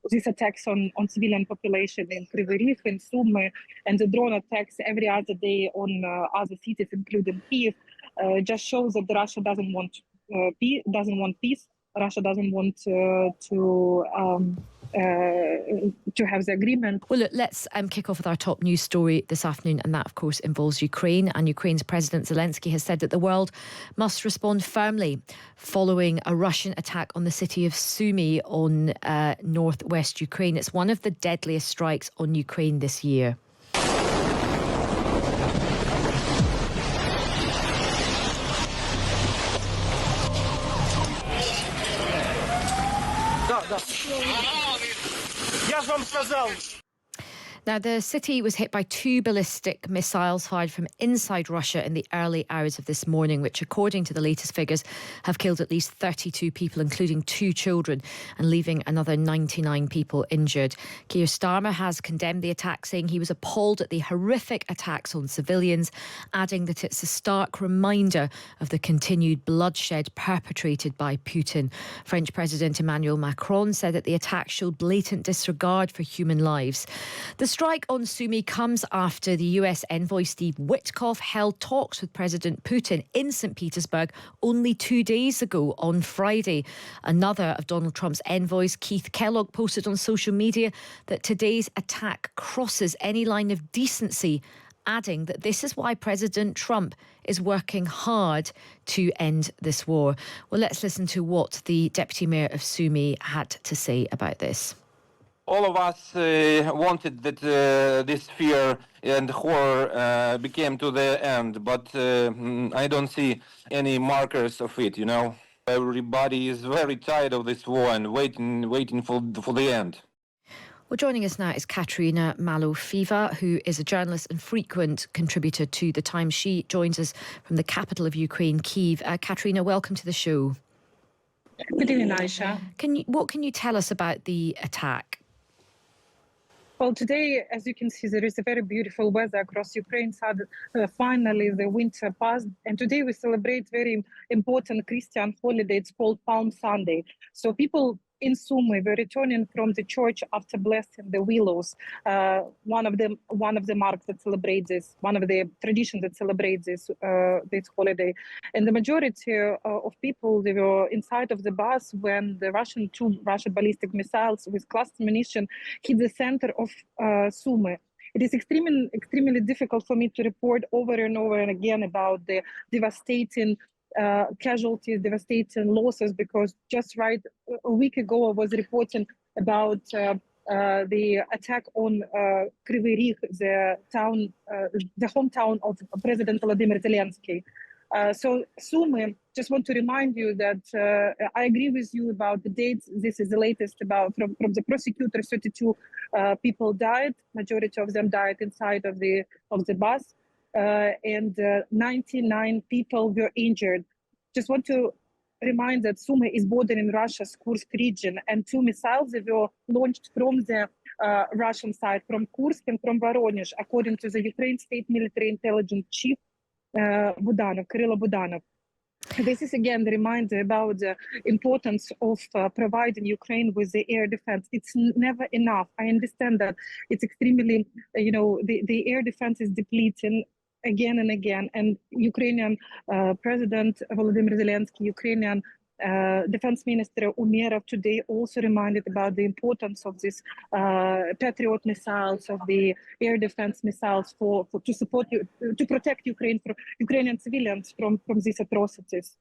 these attacks on civilian population in Kryvyi Rih, in Sumy, and the drone attacks every other day on other cities, including Kyiv, just shows that Russia doesn't want peace. Russia doesn't want to have the agreement. Well, look, let's kick off with our top news story this afternoon, and that, of course, involves Ukraine. And Ukraine's President Zelensky has said that the world must respond firmly following a Russian attack on the city of Sumy on northwest Ukraine. It's one of the deadliest strikes on Ukraine this year. Now, the city was hit by 2 ballistic missiles fired from inside Russia in the early hours of this morning, which, according to the latest figures, have killed at least 32 people, including 2 children, and leaving another 99 people injured. Keir Starmer has condemned the attack, saying he was appalled at the horrific attacks on civilians, adding that it's a stark reminder of the continued bloodshed perpetrated by Putin. French President Emmanuel Macron said that the attack showed blatant disregard for human lives. The strike on Sumy comes after the US envoy Steve Witkoff held talks with President Putin in St. Petersburg only 2 days ago on Friday. Another of Donald Trump's envoys, Keith Kellogg, posted on social media that today's attack crosses any line of decency, adding that this is why President Trump is working hard to end this war. Well, let's listen to what the Deputy Mayor of Sumy had to say about this. All of us wanted that this fear and horror became to the end, but I don't see any markers of it, Everybody is very tired of this war and waiting for the end. Well, joining us now is Kateryna Malofieieva, who is a journalist and frequent contributor to The Times. She joins us from the capital of Ukraine, Kyiv. Kateryna, welcome to the show. Good evening, Aisha. What can you tell us about the attack? Well, today, as you can see, there is a very beautiful weather across Ukraine. So, finally, the winter passed. And today we celebrate very important Christian holiday. It's called Palm Sunday. So people in Sumy were returning from the church after blessing the willows. One of the marks that celebrates this, one of the traditions that celebrates this holiday. And the majority of people, they were inside of the bus when the two Russian ballistic missiles with cluster ammunition hit the center of Sumy. It is extremely difficult for me to report over and over and again about the devastating casualties, devastating losses, because just a week ago I was reporting about the attack on Kryvyi Rih, the hometown of President Volodymyr Zelensky. So Sumy, just want to remind you that I agree with you about the dates. This is the latest from the prosecutor. 32 people died. Majority of them died inside of the bus. And 99 people were injured. Just want to remind that Sumy is bordering Russia's Kursk region, and 2 missiles were launched from the Russian side, from Kursk and from Voronezh, according to the Ukraine State Military Intelligence Chief Kirill Budanov. This is again the reminder about the importance of providing Ukraine with the air defense. It's never enough. I understand that it's extremely, the air defense is depleting again and again. And Ukrainian President Volodymyr Zelensky, Ukrainian Defense Minister Umerov today also reminded about the importance of these Patriot missiles, of the air defense missiles to protect Ukrainian civilians from these atrocities.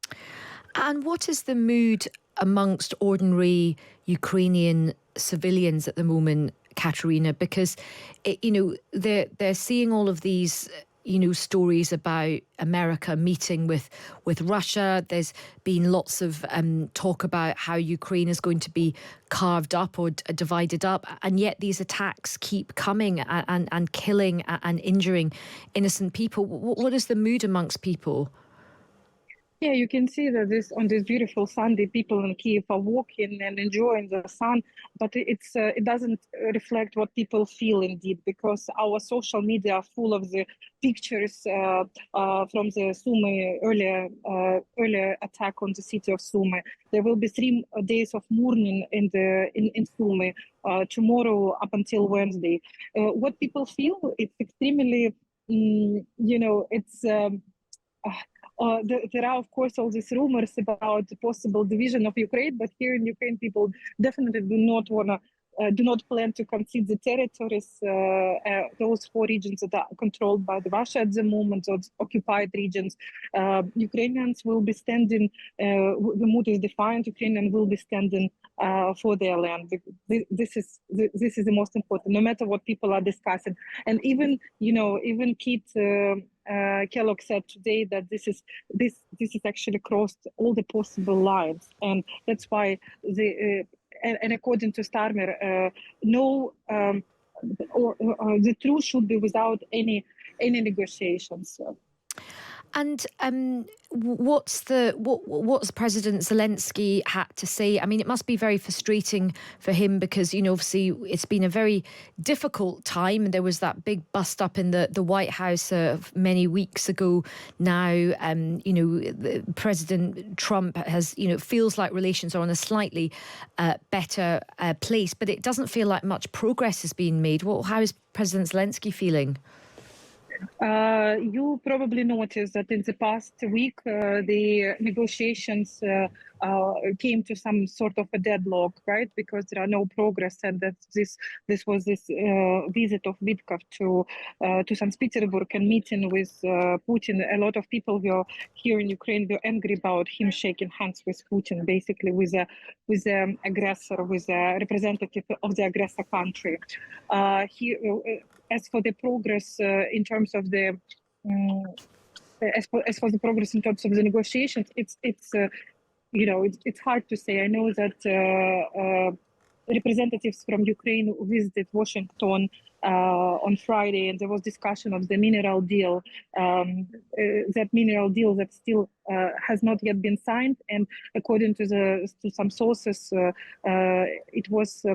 And what is the mood amongst ordinary Ukrainian civilians at the moment, Kateryna? Because they're seeing all of these stories about America meeting with Russia. There's been lots of talk about how Ukraine is going to be carved up or divided up. And yet these attacks keep coming and killing and injuring innocent people. What is the mood amongst people? Yeah, you can see that on this beautiful Sunday, people in Kyiv are walking and enjoying the sun, but it doesn't reflect what people feel indeed, because our social media are full of the pictures from the Sumy earlier attack on the city of Sumy. There will be 3 days of mourning in Sumy tomorrow up until Wednesday. What people feel, it's extremely, it's. There are, of course, all these rumors about the possible division of Ukraine, but here in Ukraine, people definitely do not plan to concede the territories. Those 4 regions that are controlled by Russia at the moment, those occupied regions. Ukrainians will be standing. The mood is defiant. Ukrainians will be standing for their land. This is the most important, no matter what people are discussing. And even Kit Kellogg said today that this is actually crossed all the possible lines, and that's why and according to Starmer, the truth should be without any negotiations. And what's President Zelensky had to say? I mean, it must be very frustrating for him because, obviously it's been a very difficult time. And there was that big bust up in the White House many weeks ago now. President Trump has, feels like relations are on a slightly better place, but it doesn't feel like much progress is being made. How is President Zelensky feeling? You probably noticed that in the past week, the negotiations came to some sort of a deadlock, right? Because there are no progress, and that this was this visit of Vitkov to St. Petersburg and meeting with Putin. A lot of people here in Ukraine were angry about him shaking hands with Putin, basically with the aggressor, with a representative of the aggressor country. As for the progress in terms of the negotiations, it's hard to say. I know that representatives from Ukraine visited Washington on Friday, and there was discussion of the mineral deal. That mineral deal that still has not yet been signed, and according to some sources, it was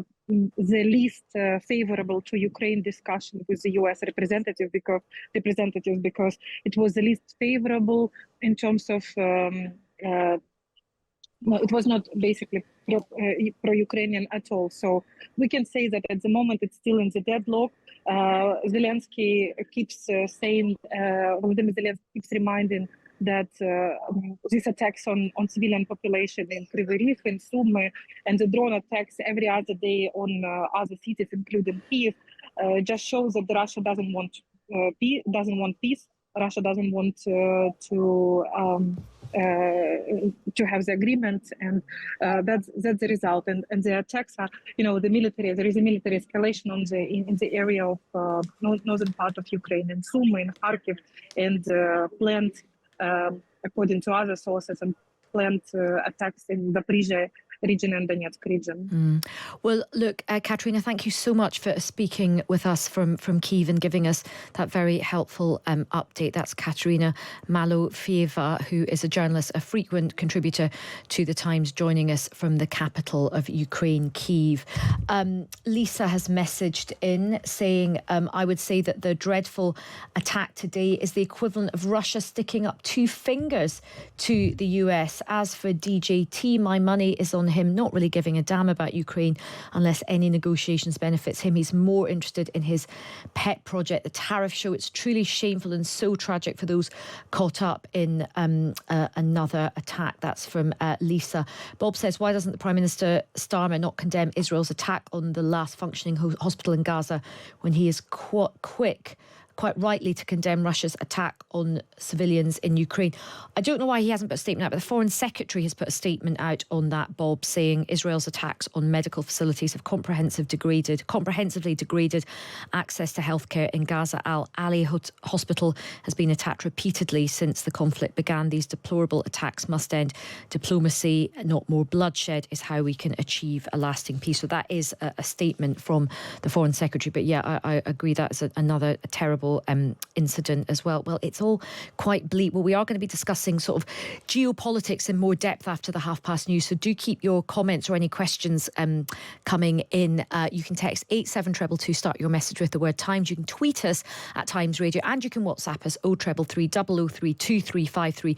the least favorable to Ukraine discussion with the U.S. representatives because it was the least favorable in terms of. It was not basically pro-Ukrainian at all. So we can say that at the moment it's still in the deadlock. Zelensky keeps saying, Volodymyr Zelensky keeps reminding that these attacks on civilian population in Kryvyi Rih, in Sumy, and the drone attacks every other day on other cities, including Kyiv, just shows that Russia doesn't want peace. Russia doesn't want to have the agreement, and that's the result. And the attacks are, the military. There is a military escalation in the area of northern part of Ukraine, in Sumy, in Kharkiv, and planned, according to other sources, and planned attacks in the Zaporizhzhia region and Donetsk region. Well, look, Kateryna, thank you so much for speaking with us from Kyiv and giving us that very helpful update. That's Kateryna Malofieieva, who is a journalist, a frequent contributor to the Times, joining us from the capital of Ukraine, Kyiv. Lisa has messaged in saying, I would say that the dreadful attack today is the equivalent of Russia sticking up 2 fingers to the US. As for DJT, my money is on him, not really giving a damn about Ukraine unless any negotiations benefits him. He's more interested in his pet project, the tariff show. It's truly shameful and so tragic for those caught up in another attack. That's from Lisa. Bob says, why doesn't the Prime Minister Starmer not condemn Israel's attack on the last functioning hospital in Gaza when he is quite rightly to condemn Russia's attack on civilians in Ukraine? I don't know why he hasn't put a statement out, but the Foreign Secretary has put a statement out on that, Bob, saying Israel's attacks on medical facilities have comprehensively degraded access to healthcare in Gaza. Al-Ali Hospital has been attacked repeatedly since the conflict began. These deplorable attacks must end. Diplomacy, not more bloodshed, is how we can achieve a lasting peace. So that is a statement from the Foreign Secretary. But yeah, I agree that is another terrible terrible incident as well. Well, it's all quite bleak. Well, we are going to be discussing sort of geopolitics in more depth after the 30:30 news. So do keep your comments or any questions coming in. You can text 87222, start your message with the word Times. You can tweet us at Times Radio, and you can WhatsApp us 0333 003 2353.